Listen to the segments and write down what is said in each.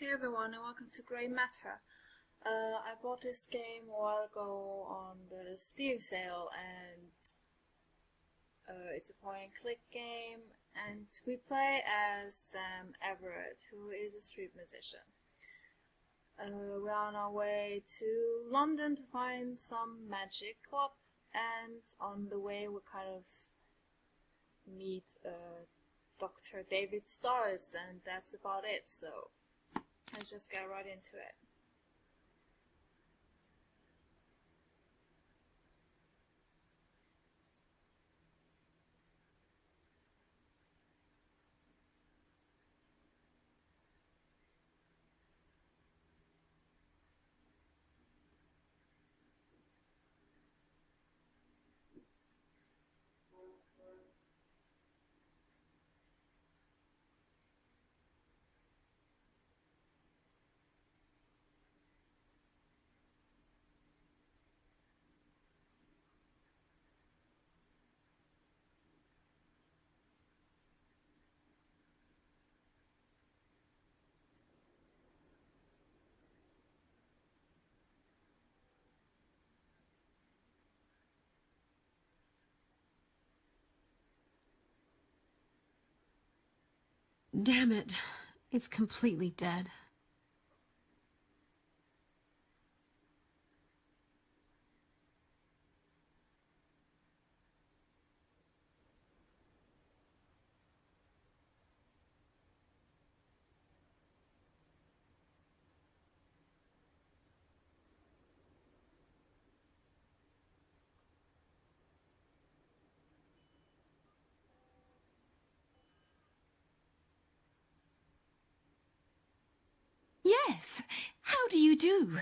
Hey everyone, and welcome to Grey Matter. I bought this game a while ago on the Steam sale, and it's a point-and-click game, and we play as Sam Everett, who is a street musician. We're on our way to London to find some magic club, and on the way we kind of meet Dr. David Stars, and that's about it, so let's just get right into it. Damn it. It's completely dead. Yes. How do you do?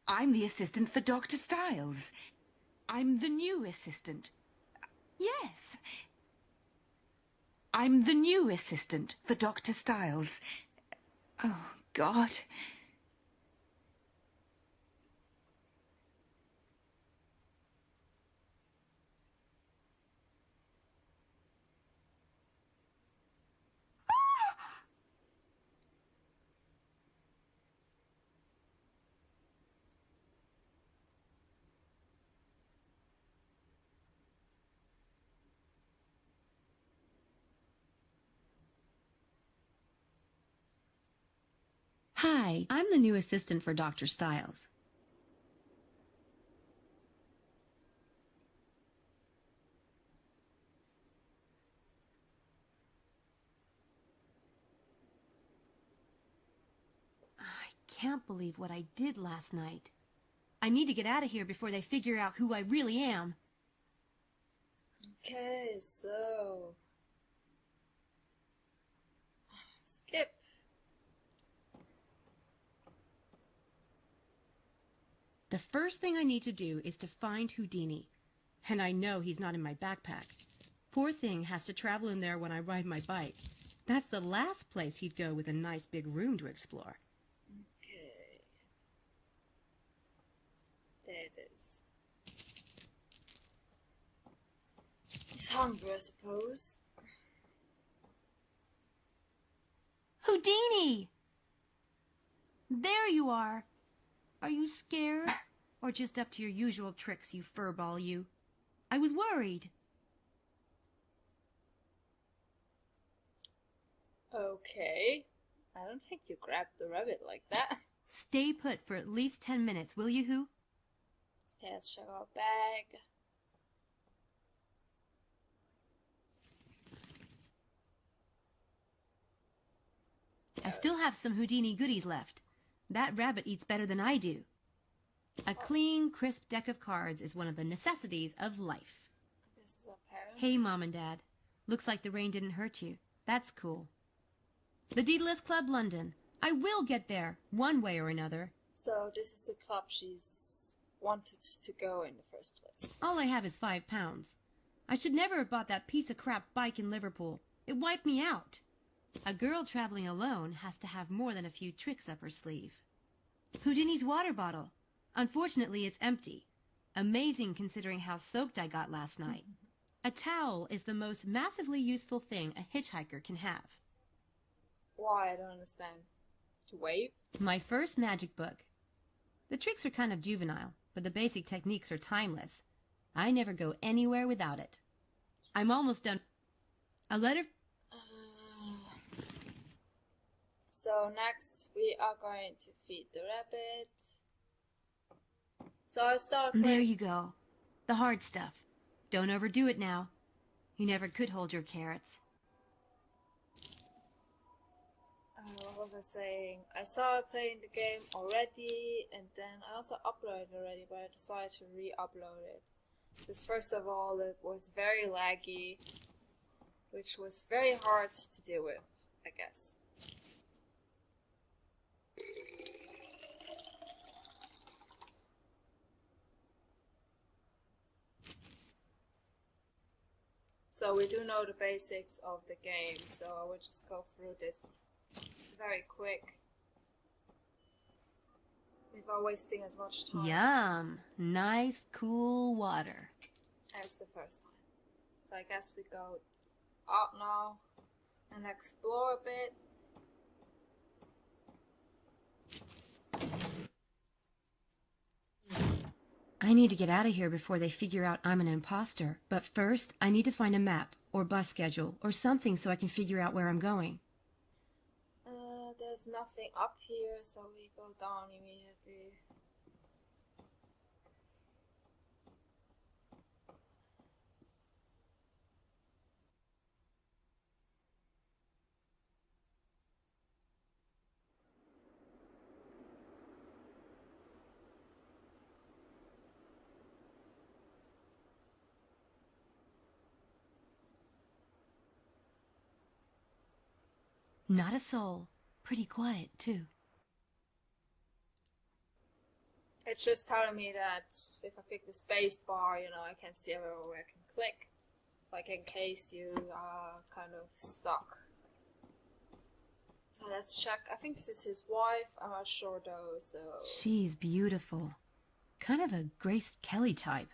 I'm the assistant for Dr. Styles. I'm the new assistant. Yes. I'm the new assistant for Dr. Styles. Oh, God. Hi, I'm the new assistant for Dr. Styles. I can't believe what I did last night. I need to get out of here before they figure out who I really am. Okay, so skip. The first thing I need to do is to find Houdini. And I know he's not in my backpack. Poor thing has to travel in there when I ride my bike. That's the last place he'd go with a nice big room to explore. Okay, there it is. He's hungry, I suppose. Houdini! There you are. Are you scared? Or just up to your usual tricks, you furball, you? I was worried. Okay, I don't think you grabbed the rabbit like that. Stay put for at least 10 minutes, will you, Who? Okay, let's check our bag. I still have some Houdini goodies left. That rabbit eats better than I do. A clean, crisp deck of cards is one of the necessities of life. This is our parents. Hey, Mom and Dad. Looks like the rain didn't hurt you. That's cool. The Daedalus Club, London. I will get there, one way or another. So this is the club she's wanted to go in the first place. All I have is £5. I should never have bought that piece of crap bike in Liverpool. It wiped me out. A girl traveling alone has to have more than a few tricks up her sleeve. Houdini's water bottle. Unfortunately, it's empty. Amazing considering how soaked I got last night. A towel is the most massively useful thing a hitchhiker can have. Why? I don't understand. To wave? My first magic book. The tricks are kind of juvenile, but the basic techniques are timeless. I never go anywhere without it. I'm almost done. A letter... So next we are going to feed the rabbit. So I start playing... There you go. The hard stuff. Don't overdo it now. You never could hold your carrots. What was I saying? I started playing the game already, and then I also uploaded already, but I decided to re-upload it. Because first of all, it was very laggy, which was very hard to deal with, I guess. So we do know the basics of the game, so I will just go through this very quick without wasting as much time. Yum! Nice, cool water. As the first one. So I guess we go up now and explore a bit. I need to get out of here before they figure out I'm an imposter. But first, I need to find a map, or bus schedule, or something so I can figure out where I'm going. There's nothing up here, so we go down immediately. Not a soul. Pretty quiet, too. It's just telling me that if I click the space bar, you know, I can see everywhere where I can click. Like in case you are kind of stuck. So let's check. I think this is his wife. I'm not sure though, so... She's beautiful. Kind of a Grace Kelly type.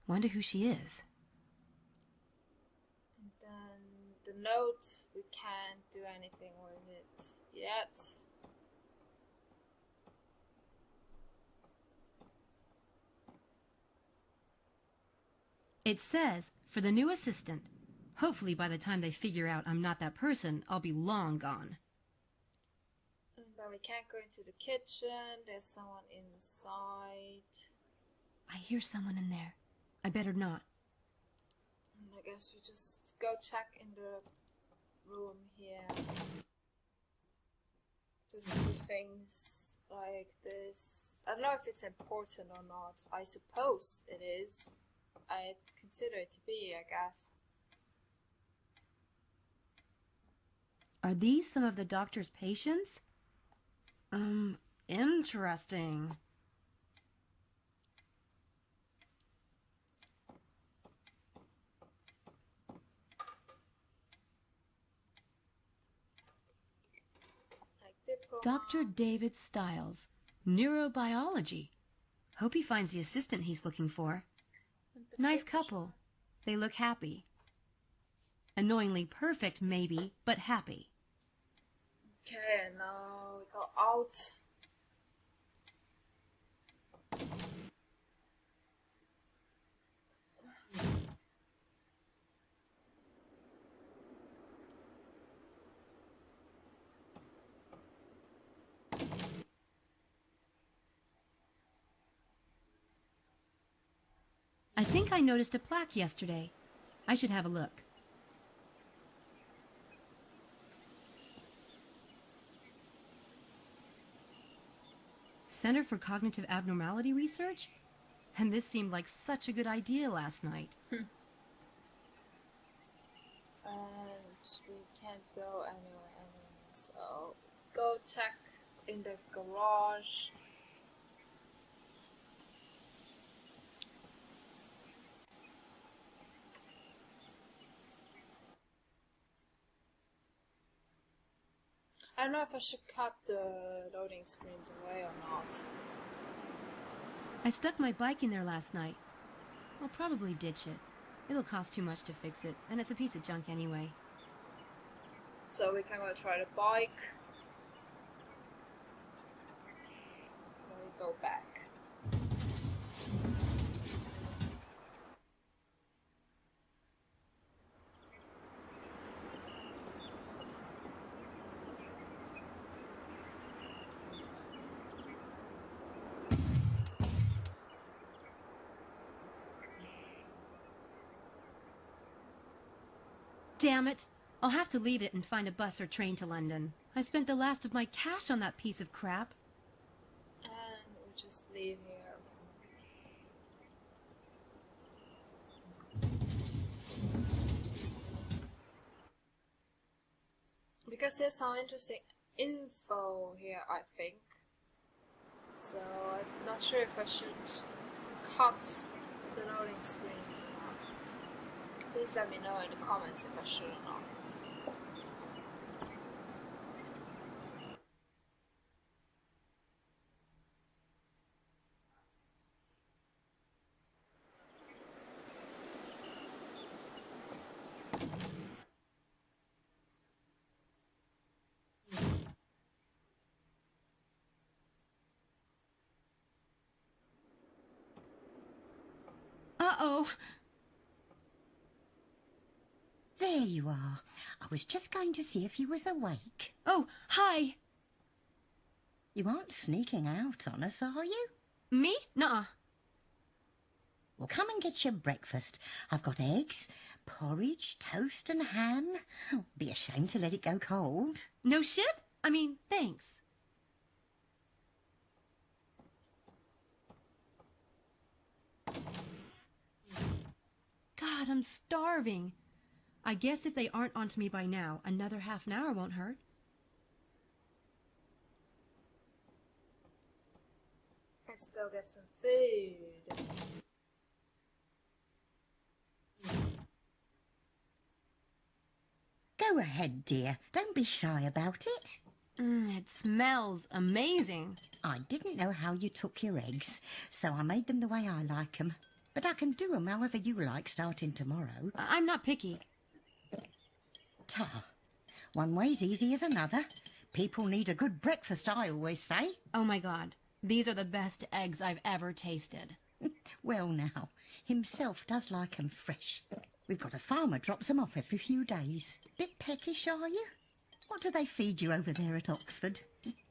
Wonder who she is. And then the note, we can't do anything with it yet. It says, for the new assistant. Hopefully by the time they figure out I'm not that person, I'll be long gone. And then we can't go into the kitchen. There's someone inside. I hear someone in there. I better not. And I guess we just go check in the room here. Just do things like this. I don't know if it's important or not. I suppose it is. I consider it to be, I guess. Are these some of the doctor's patients? Interesting. Dr. David Stiles, neurobiology. Hope he finds the assistant he's looking for. Nice couple. They look happy. Annoyingly perfect, maybe, but happy. Okay, now we go out. I think I noticed a plaque yesterday. I should have a look. Center for Cognitive Abnormality Research? And this seemed like such a good idea last night. And we can't go anywhere, so go check in the garage. I don't know if I should cut the loading screens away or not. I stuck my bike in there last night. I'll probably ditch it. It'll cost too much to fix it, and it's a piece of junk anyway. So we can go try the bike. go back. Damn it! I'll have to leave it and find a bus or train to London. I spent the last of my cash on that piece of crap. And we'll just leave here. Because there's some interesting info here, I think. So I'm not sure if I should cut the loading screens or not. Please let me know in the comments if I should or not. Uh-oh. There you are. I was just going to see if you was awake. Oh, hi. You aren't sneaking out on us, are you? Me? Nuh-uh. Well, come and get your breakfast. I've got eggs, porridge, toast and ham. Oh, be ashamed to let it go cold. No shit? I mean, thanks. God, I'm starving. I guess if they aren't onto me by now, another half an hour won't hurt. Let's go get some food. Go ahead, dear. Don't be shy about it. It smells amazing. I didn't know how you took your eggs, so I made them the way I like 'em. But I can do 'em however you like starting tomorrow. I'm not picky. Ta. One way's easy as another. People need a good breakfast, I always say. Oh my God. These are the best eggs I've ever tasted. Well now, himself does like 'em fresh. We've got a farmer drops 'em off every few days. Bit peckish, are you? What do they feed you over there at Oxford?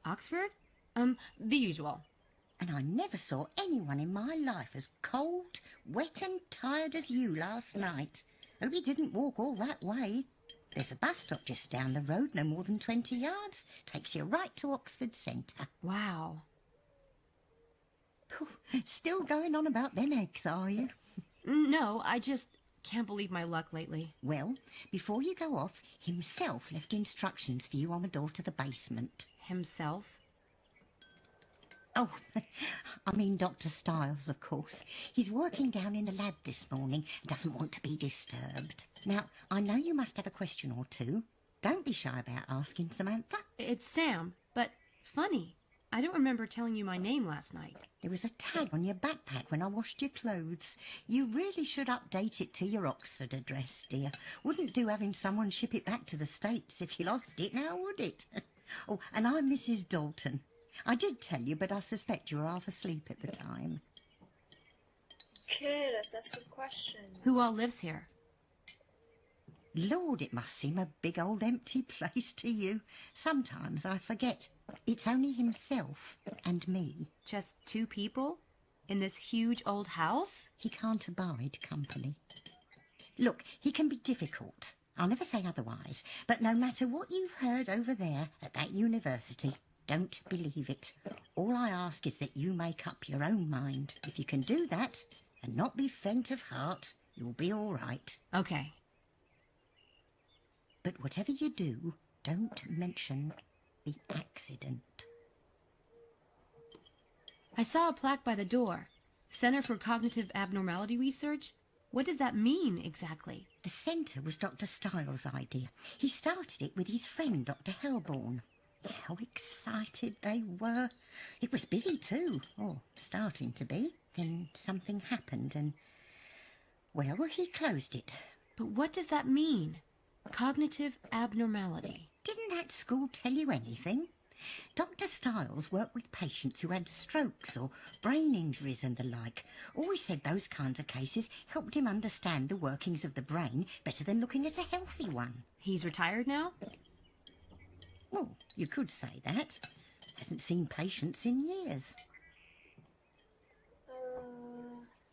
Oxford? The usual. And I never saw anyone in my life as cold, wet and tired as you last night. Hope you didn't walk all that way. There's a bus stop just down the road, no more than 20 yards. Takes you right to Oxford Centre. Wow. Still going on about them eggs, are you? No, I just can't believe my luck lately. Well, before you go off, himself left instructions for you on the door to the basement. Himself? Oh, I mean Dr. Stiles, of course. He's working down in the lab this morning and doesn't want to be disturbed. Now, I know you must have a question or two. Don't be shy about asking, Samantha. It's Sam, but funny. I don't remember telling you my name last night. There was a tag on your backpack when I washed your clothes. You really should update it to your Oxford address, dear. Wouldn't do having someone ship it back to the States if you lost it, now would it? Oh, and I'm Mrs. Dalton. I did tell you, but I suspect you were half asleep at the time. Okay, let's ask some questions. Who all lives here? Lord, it must seem a big old empty place to you. Sometimes I forget. It's only himself and me. Just two people? In this huge old house? He can't abide company. Look, he can be difficult. I'll never say otherwise. But no matter what you've heard over there at that university, don't believe it. All I ask is that you make up your own mind. If you can do that and not be faint of heart, you'll be all right. Okay. But whatever you do, don't mention the accident. I saw a plaque by the door. Center for Cognitive Abnormality Research? What does that mean exactly? The centre was Dr. Stiles' idea. He started it with his friend, Dr. Helborn. How excited they were. It was busy too, or starting to be. Then something happened and, well, he closed it. But what does that mean? Cognitive abnormality. Didn't that school tell you anything? Dr. Stiles worked with patients who had strokes or brain injuries and the like. Always said those kinds of cases helped him understand the workings of the brain better than looking at a healthy one. He's retired now? Well, you could say that. Hasn't seen patients in years.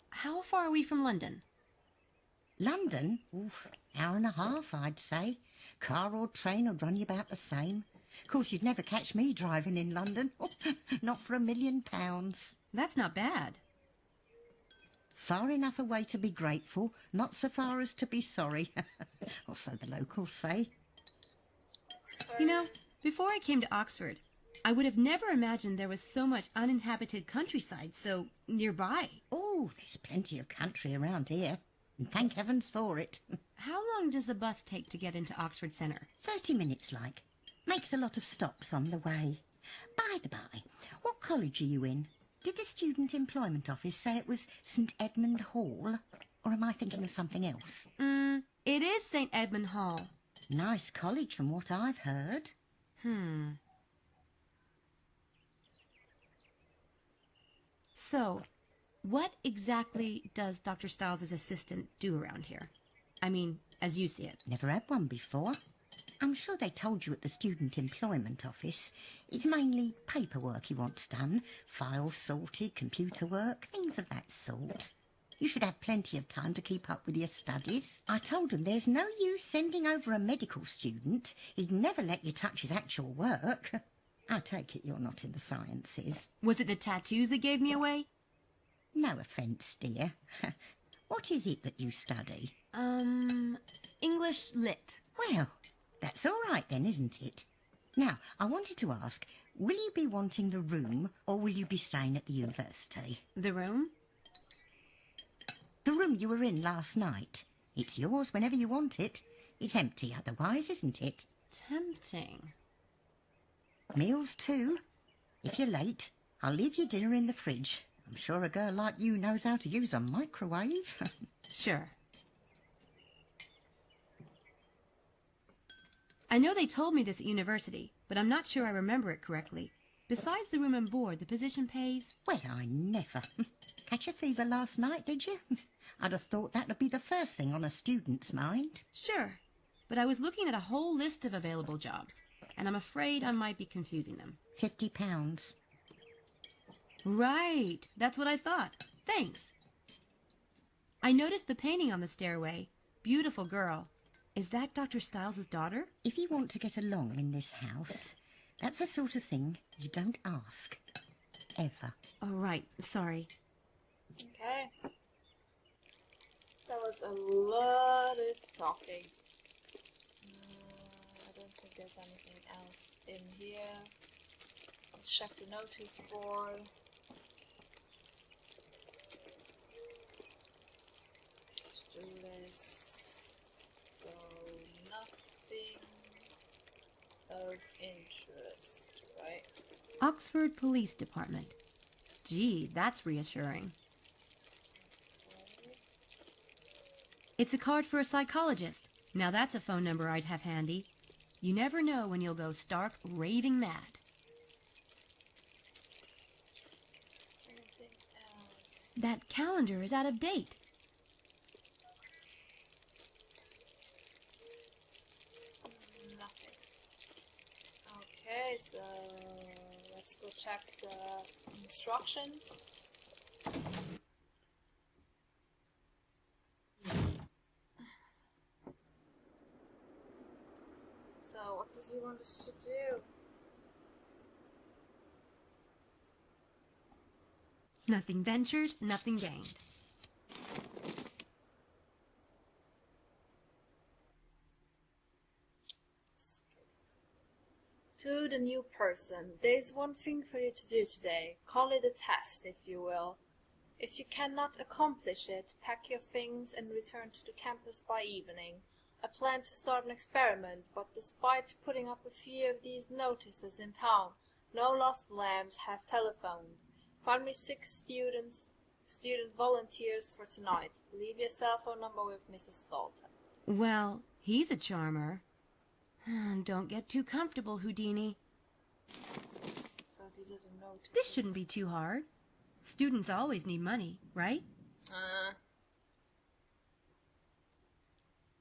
How far are we from London? London? Oof, hour and a half, I'd say. Car or train would run you about the same. Of course, you'd never catch me driving in London. Not for £1 million. That's not bad. Far enough away to be grateful, not so far as to be sorry. Or so the locals say. You know, before I came to Oxford, I would have never imagined there was so much uninhabited countryside so nearby. Oh, there's plenty of country around here. And thank heavens for it. How long does the bus take to get into Oxford Centre? 30 minutes, like. Makes a lot of stops on the way. By the by, what college are you in? Did the Student Employment Office say it was St Edmund Hall? Or am I thinking of something else? It is St Edmund Hall. Nice college from what I've heard. So, what exactly does Dr. Stiles' assistant do around here? I mean, as you see it. Never had one before. I'm sure they told you at the Student Employment Office. It's mainly paperwork he wants done. Files sorted, computer work, things of that sort. You should have plenty of time to keep up with your studies. I told him there's no use sending over a medical student. He'd never let you touch his actual work. I take it you're not in the sciences. Was it the tattoos that gave me away? No offence, dear. What is it that you study? English Lit. Well, that's all right then, isn't it? Now, I wanted to ask, will you be wanting the room or will you be staying at the university? The room? The room you were in last night. It's yours whenever you want it. It's empty otherwise, isn't it? Tempting. Meals too. If you're late, I'll leave your dinner in the fridge. I'm sure a girl like you knows how to use a microwave. Sure. I know they told me this at university, but I'm not sure I remember it correctly. Besides the room and board, the position pays... Well, I never. Catch a fever last night, did you? I'd have thought that would be the first thing on a student's mind. Sure, but I was looking at a whole list of available jobs, and I'm afraid I might be confusing them. £50. Right, that's what I thought. Thanks. I noticed the painting on the stairway. Beautiful girl. Is that Dr. Stiles' daughter? If you want to get along in this house, that's the sort of thing you don't ask. Ever. Oh, right. Sorry. Okay. That was a lot of talking. I don't think there's anything else in here. Let's check the notice board. To-do list. So, nothing of interest, right? Oxford Police Department. Gee, that's reassuring. It's a card for a psychologist. Now that's a phone number I'd have handy. You never know when you'll go stark raving mad. Anything else? That calendar is out of date. Nothing. Okay, so let's go check the instructions. So, what does he want us to do? Nothing ventured, nothing gained. To the new person, there's one thing for you to do today. Call it a test, if you will. If you cannot accomplish it, pack your things and return to the campus by evening. I plan to start an experiment, but despite putting up a few of these notices in town, no lost lambs have telephoned. Find me 6 student volunteers for tonight. Leave your cell phone number with Mrs. Dalton. Well, he's a charmer. Don't get too comfortable, Houdini. So these are the notices. This shouldn't be too hard. Students always need money, right?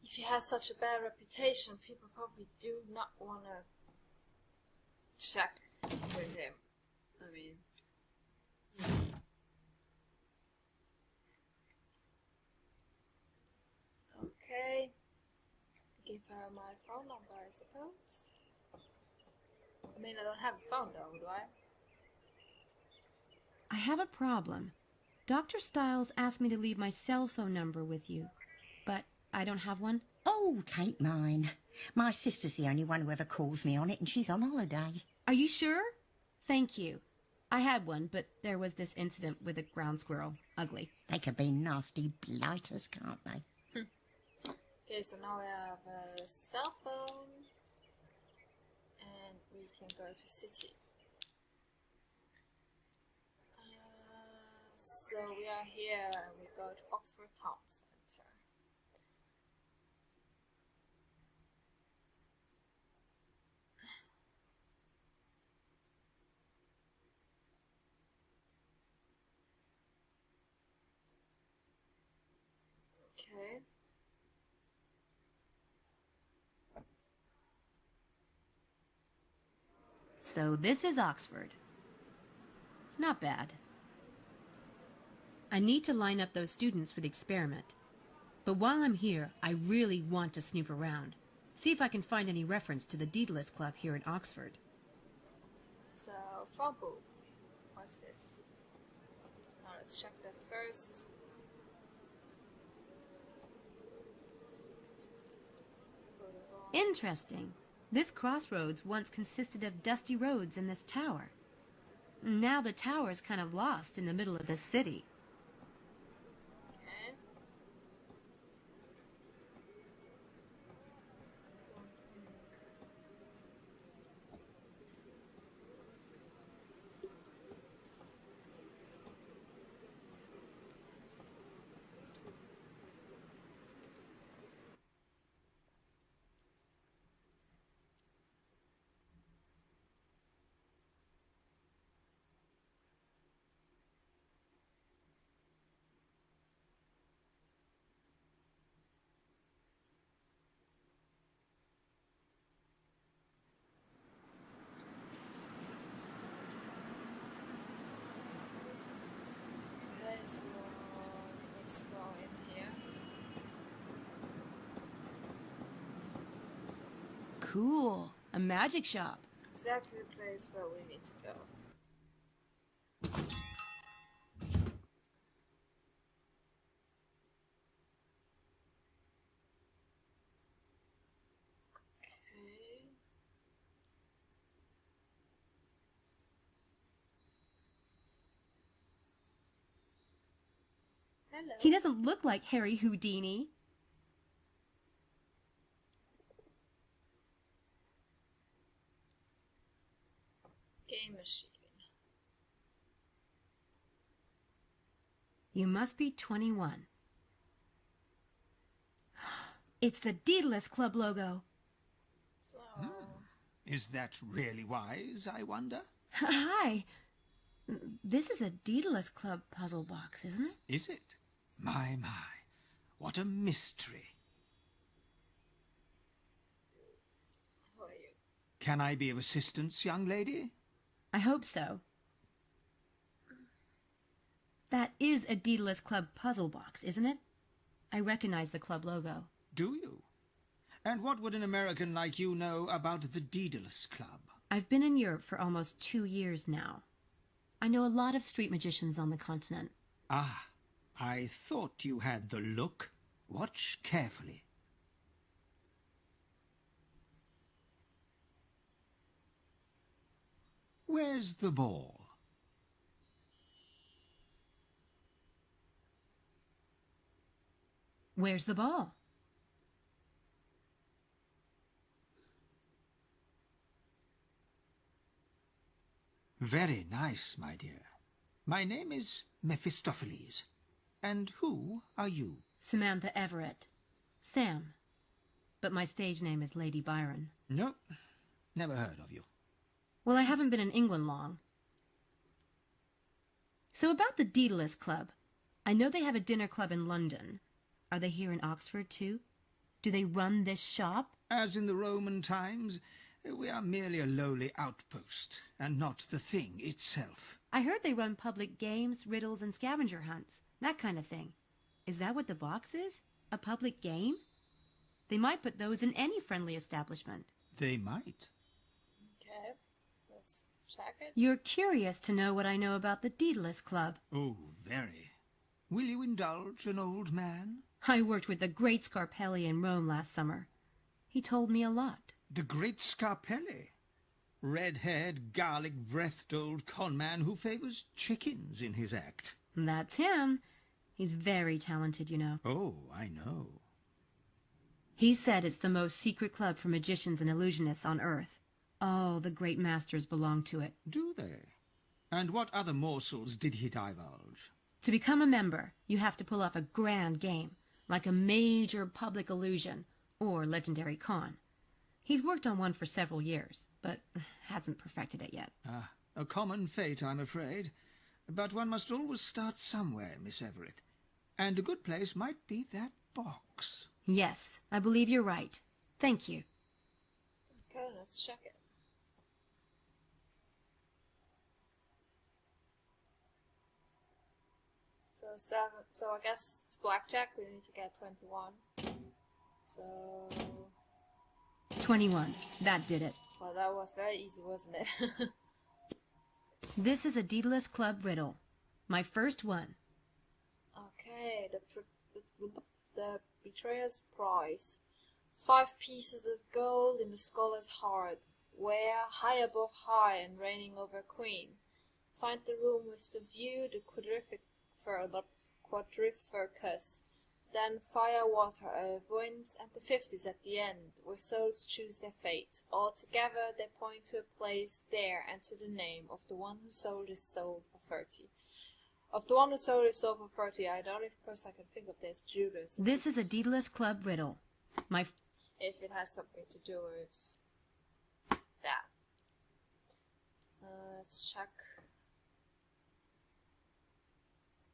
If he has such a bad reputation, people probably do not want to check with him. I mean... Okay. Give her my phone number, I suppose. I mean, I don't have a phone though, do I? I have a problem. Dr. Stiles asked me to leave my cell phone number with you, but I don't have one. Oh, take mine. My sister's the only one who ever calls me on it, and she's on holiday. Are you sure? Thank you. I had one, but there was this incident with a ground squirrel. Ugly. They could be nasty blighters, can't they? Okay, so now we have a cell phone, and we can go to city. So we are here, and we go to Oxford Town Centre. Okay. So this is Oxford. Not bad. I need to line up those students for the experiment. But while I'm here, I really want to snoop around. See if I can find any reference to the Daedalus Club here in Oxford. So, phone booth. What's this? Now let's check that first. Interesting. This crossroads once consisted of dusty roads in this tower. Now the tower's kind of lost in the middle of the city. Okay. Okay, so let's go in here. Cool. A magic shop. Exactly the place where we need to go. Okay. Hello. He doesn't look like Harry Houdini. Game machine. You must be 21. It's the Daedalus Club logo. So, Is that really wise, I wonder? Hi. This is a Daedalus Club puzzle box, isn't it? Is it? My, what a mystery. who are you? Can I be of assistance, young lady? I hope so. That is a Daedalus Club puzzle box, isn't it? I recognize the club logo. Do you? And what would an American like you know about the Daedalus Club? I've been in Europe for almost 2 years now. I know a lot of street magicians on the continent. Ah, I thought you had the look. Watch carefully. Where's the ball? Where's the ball? Very nice, my dear. My name is Mephistopheles. And who are you? Samantha Everett. Sam. But my stage name is Lady Byron. Nope, never heard of you. Well, I haven't been in England long. So about the Daedalus Club. I know they have a dinner club in London. Are they here in Oxford, too? Do they run this shop? As in the Roman times, we are merely a lowly outpost, and not the thing itself. I heard they run public games, riddles, and scavenger hunts. That kind of thing. Is that what the box is? A public game? They might put those in any friendly establishment. They might. Okay, let's check it. You're curious to know what I know about the Daedalus Club. Oh, very. Will you indulge an old man? I worked with the great Scarpelli in Rome last summer. He told me a lot. The great Scarpelli? Red-haired, garlic-breathed old conman who favours chickens in his act. That's him. He's very talented, you know. Oh, I know. He said it's the most secret club for magicians and illusionists on Earth. All the great masters belong to it. Do they? And what other morsels did he divulge? To become a member, you have to pull off a grand game, like a major public illusion or legendary con. He's worked on one for several years, but hasn't perfected it yet. Ah, a common fate, I'm afraid. But one must always start somewhere, Miss Everett. And a good place might be that box. Yes, I believe you're right. Thank you. Okay, let's check it. So 7. So I guess it's blackjack. We need to get 21. So 21. That did it. well, that was very easy, wasn't it? This is a Daedalus Club riddle. My first one. Okay, the betrayer's prize. 5 pieces of gold in the scholar's heart, where high above high and reigning over queen. Find the room with the view, the quadrificus. Then fire, water, earth, winds, and the 50s at the end, where souls choose their fate. All together they point to a place there and to the name of the one who sold his soul for 30. Of the one who sold his soul for 30, the only person I can think of is Judas. This is a Daedalus Club riddle. If it has something to do with that. Let's check.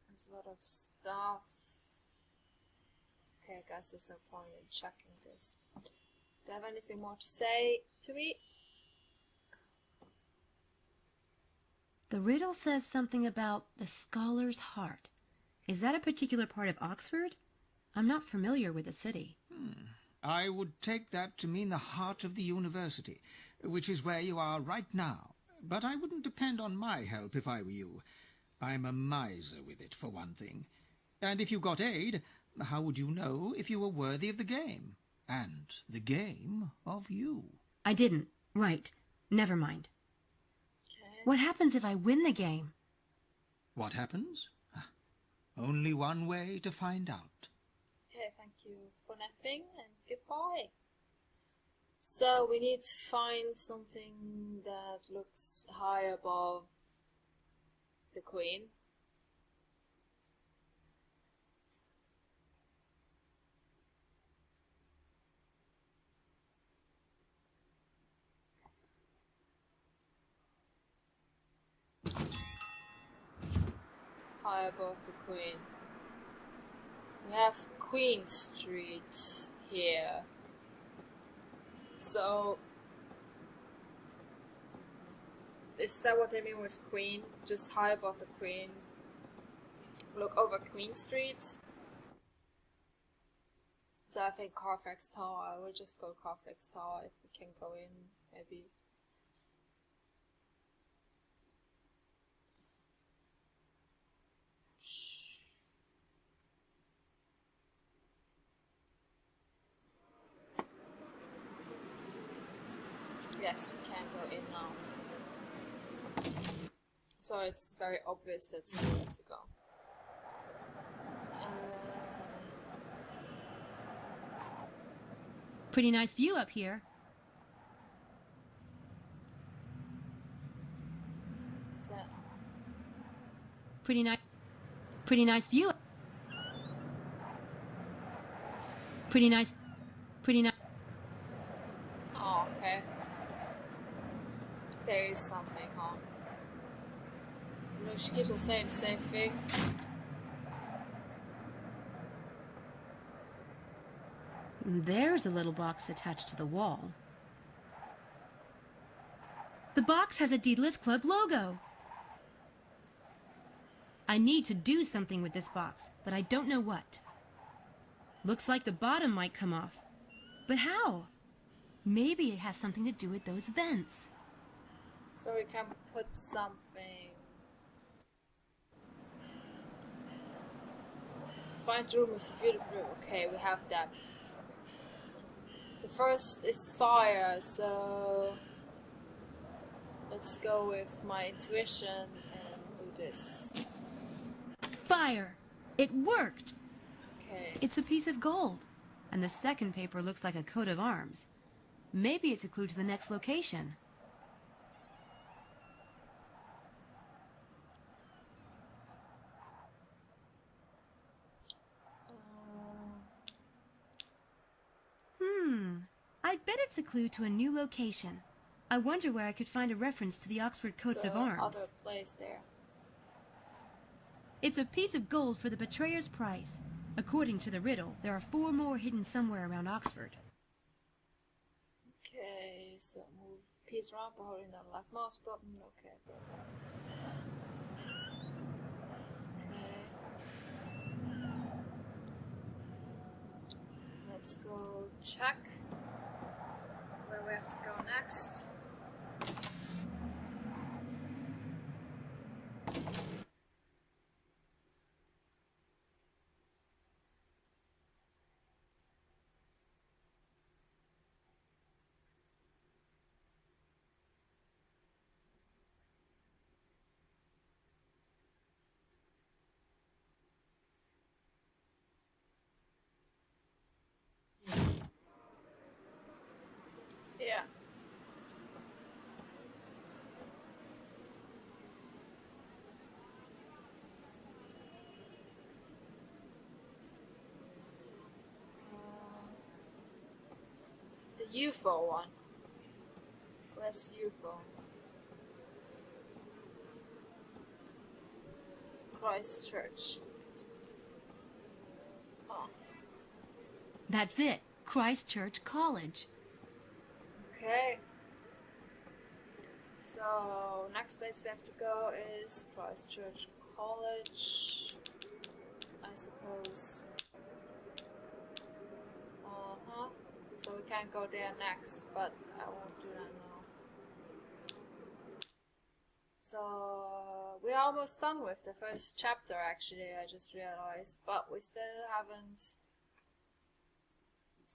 There's a lot of stuff. Okay, I guess there's no point in checking this. Do you have anything more to say to me? The riddle says something about the scholar's heart. Is that a particular part of Oxford? I'm not familiar with the city. I would take that to mean the heart of the university, which is where you are right now. But I wouldn't depend on my help if I were you. I'm a miser with it, for one thing. And if you got aid, how would you know if you were worthy of the game? And the game of you? I didn't. Right. Never mind. Okay. What happens if I win the game? What happens? Only one way to find out. Okay, thank you for nothing and goodbye. So we need to find something that looks high above the queen. High above the queen. We have Queen Street here. So, is that what they mean with queen? Just high above the queen. Look over Queen Street. So I think Carfax Tower. I will just go Carfax Tower if we can go in, maybe. Yes, we can go in now. So it's very obvious that's where we have to go. Pretty nice view up here. Is that? Pretty nice view. Pretty nice. Oh, okay. There is she keeps on saying the same thing. There's a little box attached to the wall. The box has a Deedless Club logo. I need to do something with this box, but I don't know what. Looks like the bottom might come off. But how? Maybe it has something to do with those vents. So we can put something. Find the room with the beautiful room. Okay, we have that. The first is fire, so let's go with my intuition and do this. Fire! It worked! Okay. It's a piece of gold. And the second paper looks like a coat of arms. Maybe it's a clue to the next location. I bet it's a clue to a new location. I wonder where I could find a reference to the Oxford coats of arms. Other place there. It's a piece of gold for the betrayer's price. According to the riddle, there are 4 more hidden somewhere around Oxford. Okay, so move piece around by holding down the left mouse button. Okay. Let's go check where we have to go next. Yeah. The UFO one. Where's UFO? Christchurch. Oh. That's it. Christchurch College. Okay. So, next place we have to go is Christchurch College, I suppose. So we can go there next, but I won't do that now. So, we're almost done with the first chapter actually, I just realized, but we still haven't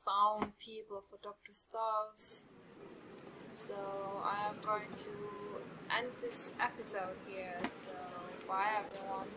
found people for Dr. Styles. So I am going to end this episode here, so bye everyone.